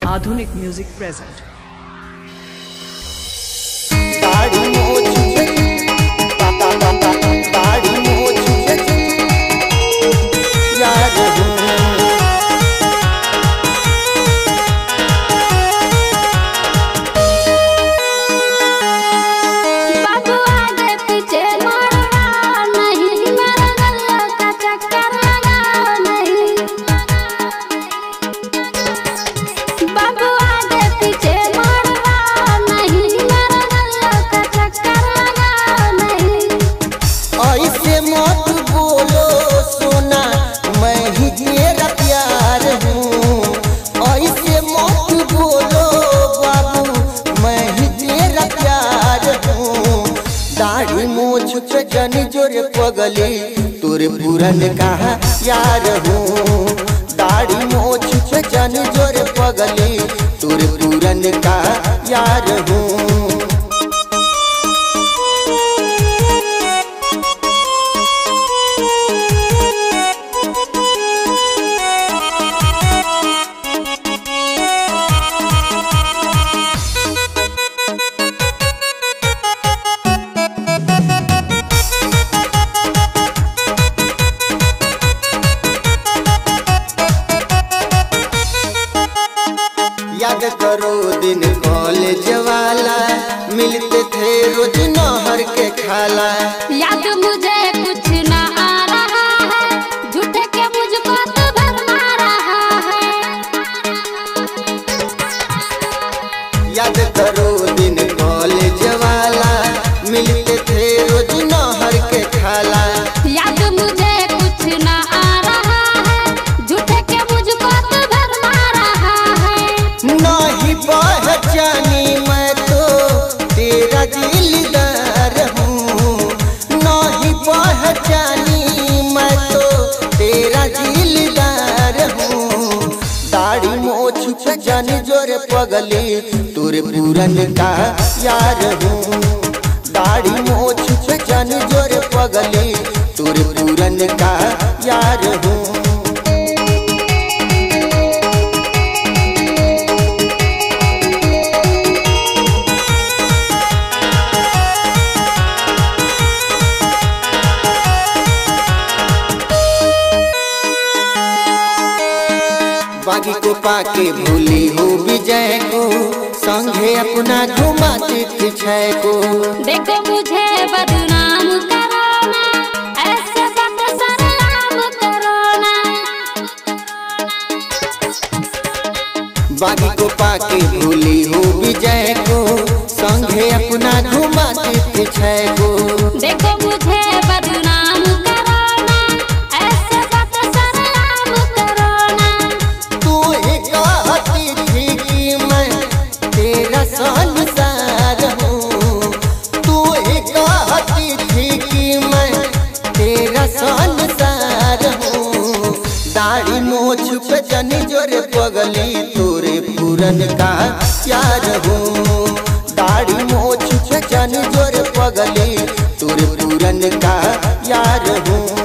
आधुनिक music present. जनी जोरे पगली तोरे पूरन कहा यार हूँ। दाढ़ी मोछ पे जनी जोरे पगली तोरे पूरन कहा यार हूँ। याद करो दिन कॉलेज वाला, मिलते थे रोज नहर के खाला। याद मुझे कुछ ना आ रहा है, झूठे के मुझको तो भरमा रहा है। याद करो दिन कॉलेज वाला, मिलते थे रोज नहर के खाला। याद मुझे कुछ ना आ रहा है, झूठे के मुझको तो भरमा रहा है। नहीं पहचानी मैं तो तेरा दिलदार हूँ। नहीं पहचानी मैं तो तेरा दिलदार हूँ। दाढ़ी मोछ पे जानी जोरे पगली तोरे पूरन का यार हूँ। दाढ़ी मोछ पे जानी जोरे पगली तोरे पूरन का यार हूँ। बागी को पाके भूली हो विजय को, संगे अपना घुमाती थी छय को। देखो मुझे बदनाम करो ना, ऐसे बात सलाम करो ना। बागी को पाके भूली हो विजय को, संगे अपना घुमाती थी छय को। देखो मुझे बदनाम करो ना, ऐसे बात सलाम करो ना। तू ही कहती थी कि मैं तेरा संसार हूँ। तू ही कहती थी कि मैं तेरा संसार हूँ। दाढ़ी मोछ पे जनी जोरे पगली तोरे पूरन का यार हूँ। दाढ़ी मोछ पे जनी जोरे पगली तोरे पूरन का यार हूँ।